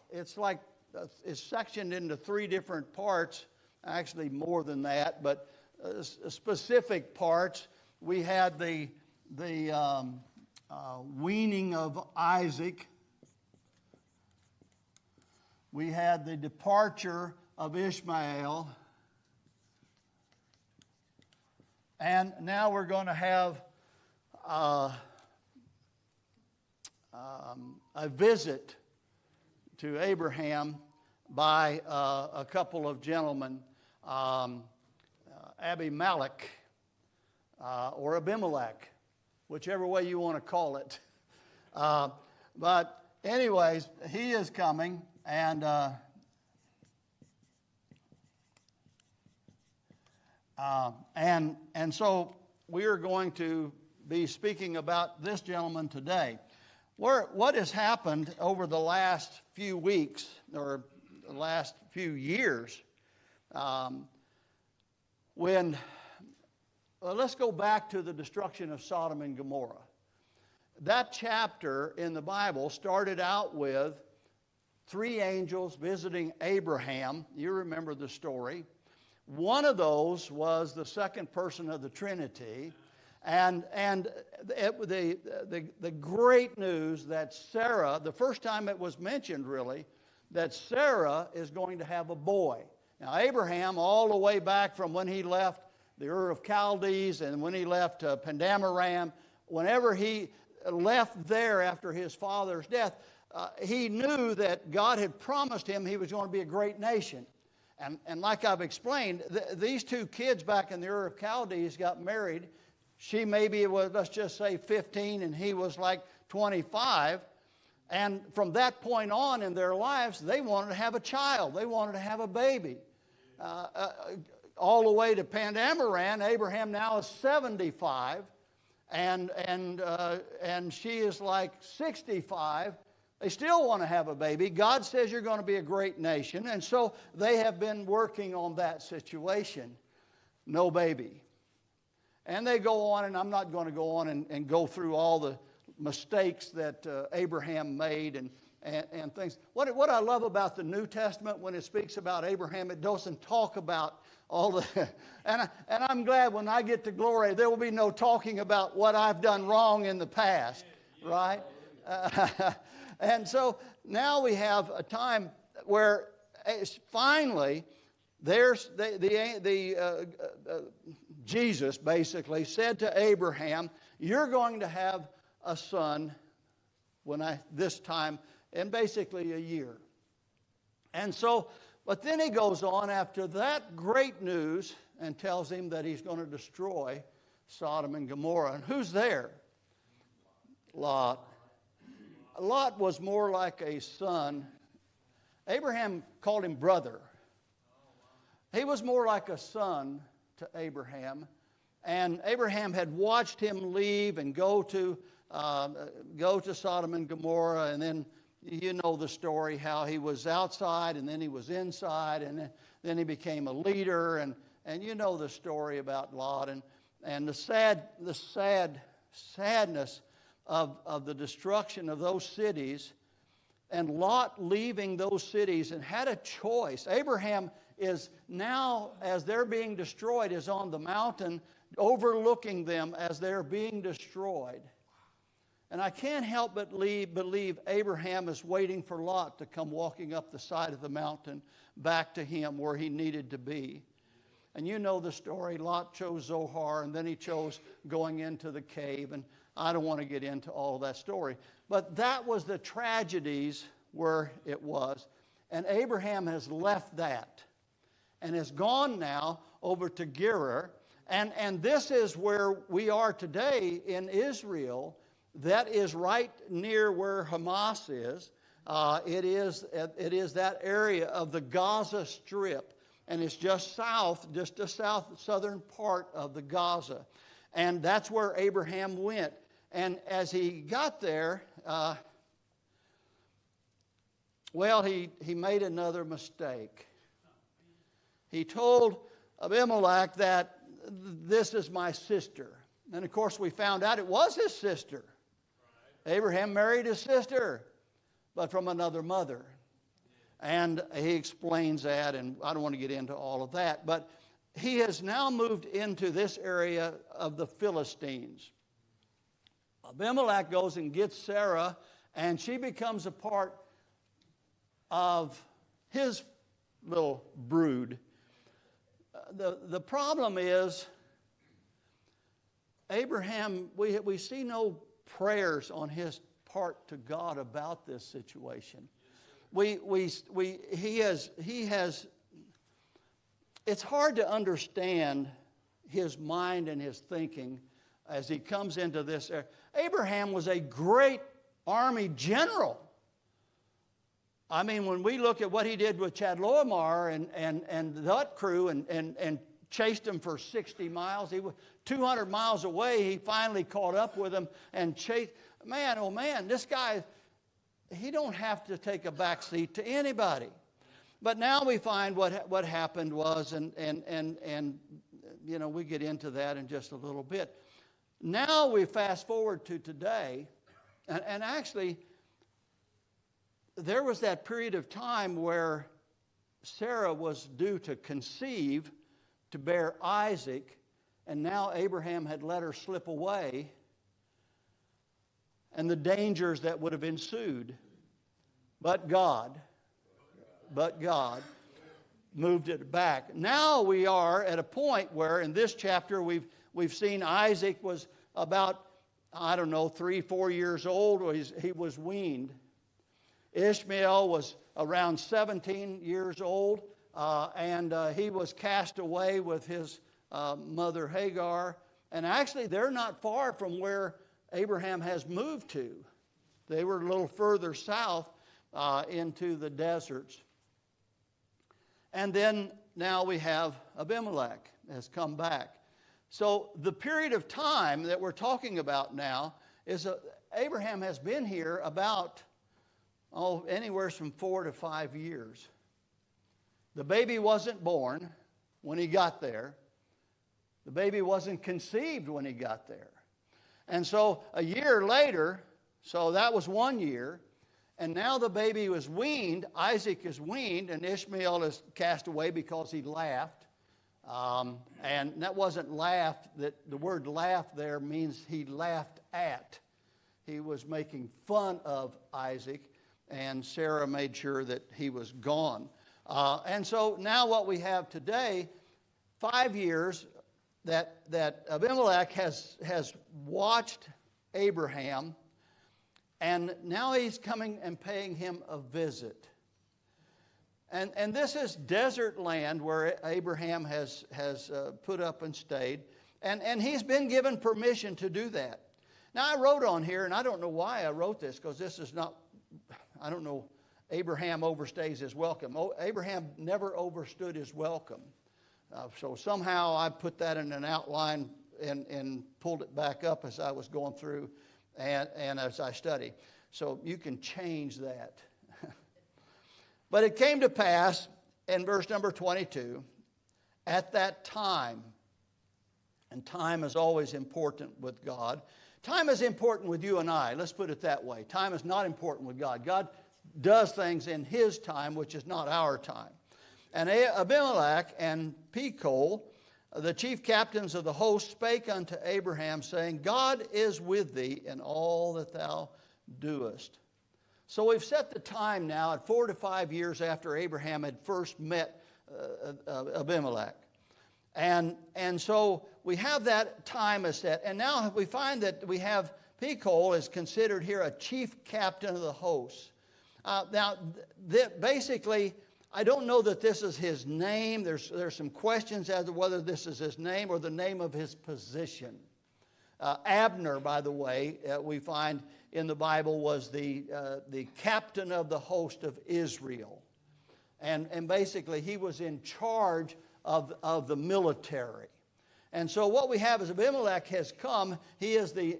it's like, it's sectioned into three different parts, actually more than that, but specific parts. We had the weaning of Isaac. We had the departure of Ishmael. And now we're going to have a visit to Abraham by a couple of gentlemen, Abimelech or Abimelech, whichever way you want to call it. But anyways, he is coming, and so we are going to be speaking about this gentleman today. What has happened over the last few weeks or the last few years let's go back to the destruction of Sodom and Gomorrah. That chapter in the Bible started out with three angels visiting Abraham. You remember the story. One of those was the second person of the Trinity. And the great news that Sarah, the first time it was mentioned really, that Sarah is going to have a boy. Now Abraham, all the way back from when he left the Ur of Chaldees and when he left Pandamaram, whenever he left there after his father's death, he knew that God had promised him he was going to be a great nation. And like I've explained, these two kids back in the Ur of Chaldees got married. She maybe was, let's just say 15, and he was like 25. And from that point on in their lives, they wanted to have a child. They wanted to have a baby. All the way to Pandamaran, Abraham now is 75, and she is like 65. They still want to have a baby. God says you're going to be a great nation, and so they have been working on that situation. No baby. And they go on, and I'm not going to go on and go through all the mistakes that Abraham made and things. What I love about the New Testament when it speaks about Abraham, it doesn't talk about all the... And I'm glad when I get to glory, there will be no talking about what I've done wrong in the past, right? And so now we have a time where finally there's Jesus basically said to Abraham, you're going to have a son this time in basically a year. And so, but then he goes on after that great news and tells him that he's going to destroy Sodom and Gomorrah. And who's there? Lot. Lot was more like a son. Abraham called him brother. He was more like a son to Abraham, and Abraham had watched him leave and go to Sodom and Gomorrah, and then you know the story how he was outside and then he was inside, and then he became a leader, and you know the story about Lot and the sadness of the destruction of those cities, and Lot leaving those cities and had a choice. Abraham is now, as they're being destroyed, is on the mountain overlooking them as they're being destroyed. And I can't help but believe Abraham is waiting for Lot to come walking up the side of the mountain back to him where he needed to be. And you know the story. Lot chose Zohar, and then he chose going into the cave. And I don't want to get into all that story. But that was the tragedies where it was. And Abraham has left that and has gone now over to Gerar. And this is where we are today in Israel. That is right near where Hamas is. It is that area of the Gaza Strip. And it's just the southern part of the Gaza. And that's where Abraham went. And as he got there, he made another mistake. He told Abimelech that this is my sister. And of course we found out it was his sister. Right. Abraham married his sister. but from another mother. And he explains that, and I don't want to get into all of that. But he has now moved into this area of the Philistines. Abimelech goes and gets Sarah, and she becomes a part of his little brood. The problem is, Abraham, we see no prayers on his part to God about this situation. He has, it's hard to understand his mind and his thinking as he comes into this area. Abraham was a great army general. I mean, when we look at what he did with Chedorlaomer and that crew and chased him for 60 miles, he was 200 miles away. He finally caught up with him and chased. Man, oh man, this guy, he don't have to take a back seat to anybody. But now we find what happened was, and you know, we get into that in just a little bit. Now we fast forward to today, and actually, there was that period of time where Sarah was due to conceive, to bear Isaac, and now Abraham had let her slip away, and the dangers that would have ensued. But God moved it back. Now we are at a point where in this chapter we've seen Isaac was about, 3-4 years old. He was weaned. Ishmael was around 17 years old, and he was cast away with his mother Hagar. And actually, they're not far from where Abraham has moved to. They were a little further south into the deserts. And then now we have Abimelech has come back. So the period of time that we're talking about now is Abraham has been here about anywhere from 4 to 5 years. The baby wasn't born when he got there. The baby wasn't conceived when he got there. And so a year later, so that was 1 year, and now the baby was weaned. Isaac is weaned, and Ishmael is cast away because he laughed. And that wasn't laughed. The word laugh there means he laughed at. He was making fun of Isaac, and Sarah made sure that he was gone. And so now what we have today, 5 years that Abimelech has watched Abraham, and now he's coming and paying him a visit. And this is desert land where Abraham has put up and stayed, and he's been given permission to do that. Now I wrote on here, and I don't know why I wrote this, because this is not, I don't know, Abraham overstays his welcome. Abraham never overstood his welcome. So somehow I put that in an outline and pulled it back up as I was going through and as I study. So you can change that. But it came to pass in verse number 22, at that time, and time is always important with God. Time is important with you and I. Let's put it that way. Time is not important with God. God does things in His time, which is not our time. And Abimelech and Phicol, the chief captains of the host, spake unto Abraham, saying, God is with thee in all that thou doest. So we've set the time now at 4 to 5 years after Abraham had first met Abimelech. And so we have that time as set. And now we find that we have Phicol is considered here a chief captain of the host. Basically, I don't know that this is his name. There's some questions as to whether this is his name or the name of his position. Abner, by the way, we find in the Bible was the captain of the host of Israel. And basically he was in charge of the military. And so what we have is Abimelech has come. He is the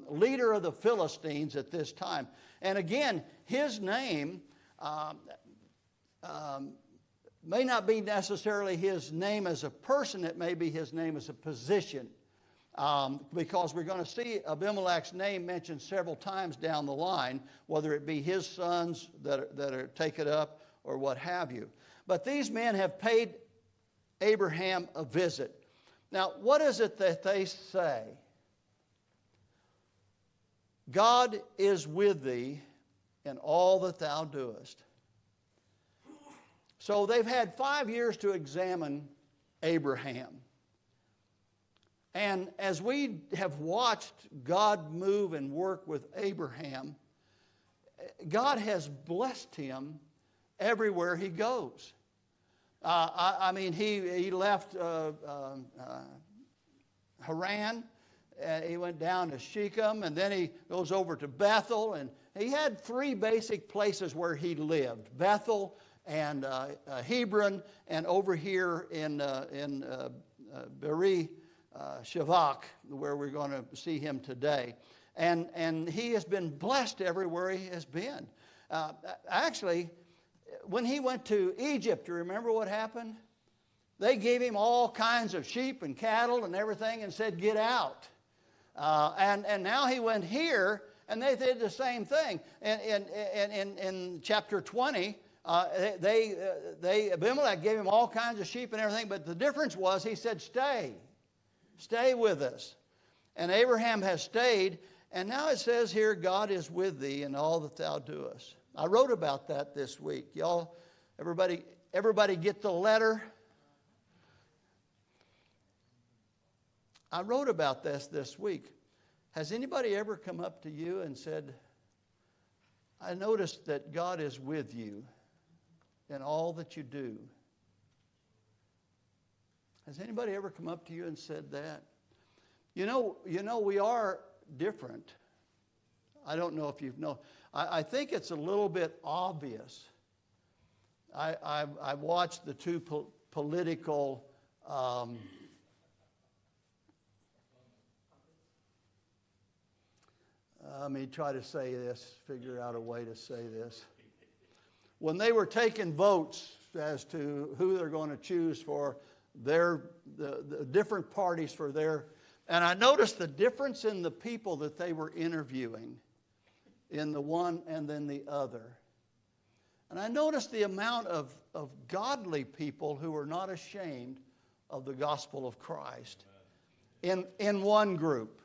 leader of the Philistines at this time. And again, his name may not be necessarily his name as a person. It may be his name as a position. because we're going to see Abimelech's name mentioned several times down the line, whether it be his sons that are take it up or what have you. But these men have paid Abraham a visit. Now, what is it that they say? God is with thee in all that thou doest. So they've had 5 years to examine Abraham. And as we have watched God move and work with Abraham, God has blessed him everywhere he goes. I mean, he left Haran. He went down to Shechem, and then he goes over to Bethel. And he had 3 basic places where he lived: Bethel and Hebron, and over here in Beri Shavak, where we're going to see him today. And he has been blessed everywhere he has been. Actually, when he went to Egypt, you remember what happened? They gave him all kinds of sheep and cattle and everything and said, get out. And now he went here, and they did the same thing. In chapter 20, Abimelech gave him all kinds of sheep and everything, but the difference was he said, stay with us. And Abraham has stayed, and now it says here, God is with thee in all that thou doest. I wrote about that this week. Y'all, everybody get the letter? I wrote about this week. Has anybody ever come up to you and said, I noticed that God is with you in all that you do? Has anybody ever come up to you and said that? You know, we are different. I don't know if you've known. I think it's a little bit obvious. I watched the 2 political let me try to say this, figure out a way to say this. When they were taking votes as to who they're going to choose for the different parties for their, and I noticed the difference in the people that they were interviewing in the one and then the other. And I noticed the amount of godly people who were not ashamed of the gospel of Christ in one group.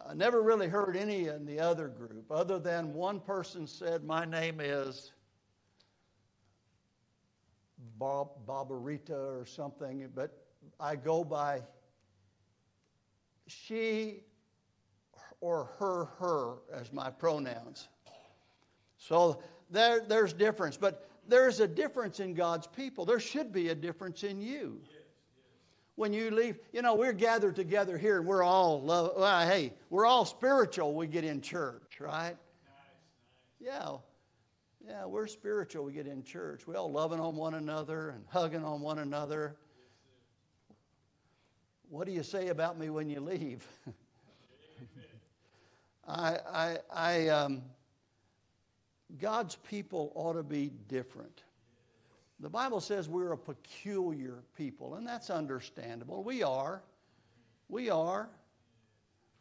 I never really heard any in the other group, other than one person said, my name is Barbarita or something, but I go by she or her as my pronouns. So there's difference, but there's a difference in God's people. There should be a difference in you. When you leave, we're gathered together here and we're all we're all spiritual. We get in church, right? Nice. Yeah, we're spiritual. We get in church. We all loving on one another and hugging on one another. What do you say about me when you leave? God's people ought to be different. The Bible says we're a peculiar people, and that's understandable. We are.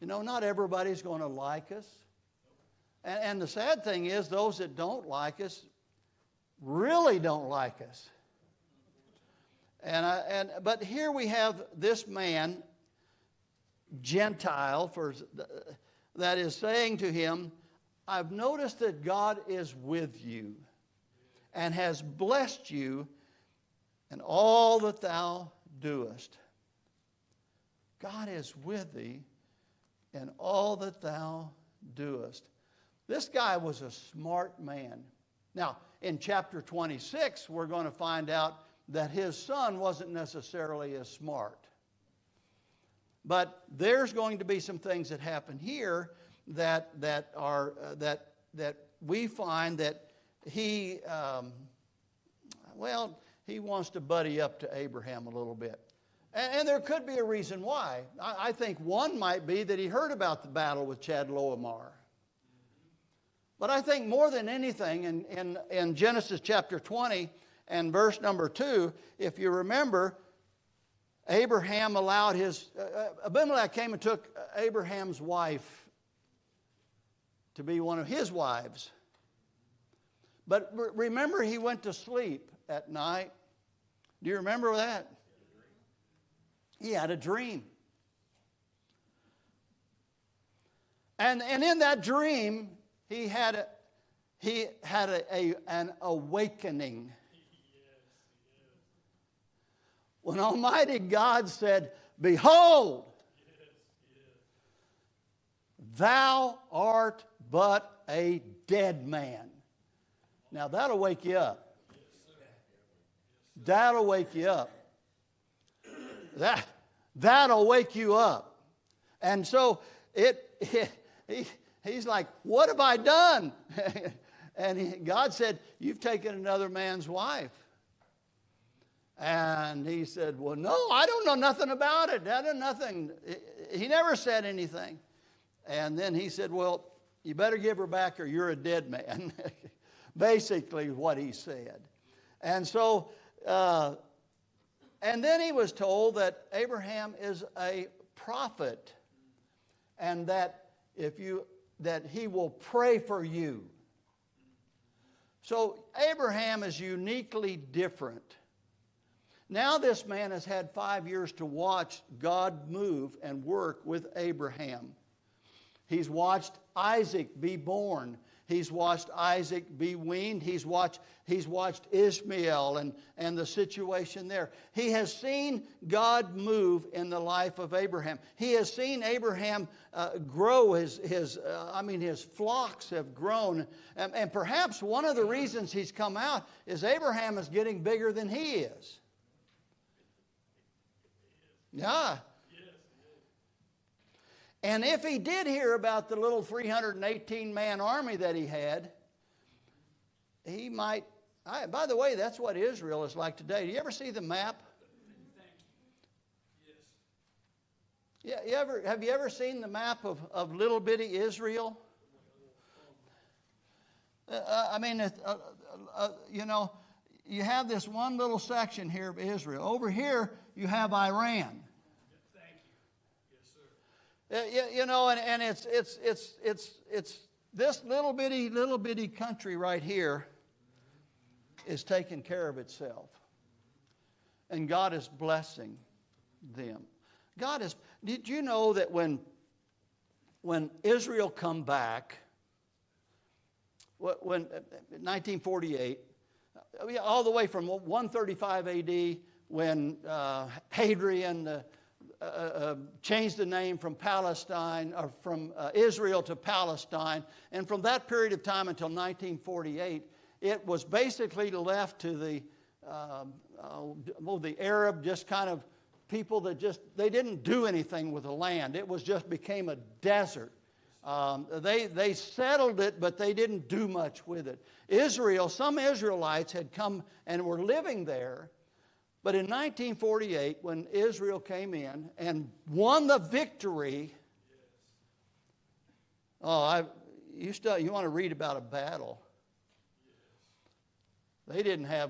Not everybody's going to like us. And the sad thing is, those that don't like us really don't like us. But here we have this man, Gentile, that is saying to him, I've noticed that God is with you and has blessed you in all that thou doest. God is with thee in all that thou doest. This guy was a smart man. Now, in chapter 26, we're going to find out that his son wasn't necessarily as smart. But there's going to be some things that happen here that we find that he wants to buddy up to Abraham a little bit. And there could be a reason why. I think one might be that he heard about the battle with Chedorlaomer. But I think more than anything, in Genesis chapter 20 and verse number 2, if you remember, Abraham allowed Abimelech came and took Abraham's wife to be one of his wives. But remember, he went to sleep at night. Do you remember that? He had a dream. And in that dream, he had an awakening. When Almighty God said, "Behold, thou art but a dead man." Now that'll wake you up. That'll wake you up. That'll wake you up. And so he's like, "What have I done?" And God said, "You've taken another man's wife." And he said, "Well, no, I don't know nothing about it. That is nothing." He never said anything. And then he said, "Well, you better give her back or you're a dead man." Basically what he said. And so, and then he was told that Abraham is a prophet and that he will pray for you. So Abraham is uniquely different. Now this man has had 5 years to watch God move and work with Abraham. He's watched Isaac be born. He's watched Isaac be weaned. He's watched Ishmael and the situation there. He has seen God move in the life of Abraham. He has seen Abraham grow. His flocks have grown. And perhaps one of the reasons he's come out is Abraham is getting bigger than he is. Yeah. And if he did hear about the little 318-man army that he had, he might... by the way, that's what Israel is like today. Do you ever see the map? Yeah, have you ever seen the map of little bitty Israel? You have this one little section here of Israel. Over here, you have Iran. And it's this little bitty country right here is taking care of itself, and God is blessing them. Did you know that when Israel come back, when 1948, all the way from 135 A.D. when Hadrian changed the name from Palestine, or from Israel to Palestine, and from that period of time until 1948, it was basically left to the Arab, just kind of people that they didn't do anything with the land. It just became a desert. They settled it, but they didn't do much with it. Some Israelites had come and were living there. But in 1948, when Israel came in and won the victory, you want to read about a battle. They didn't have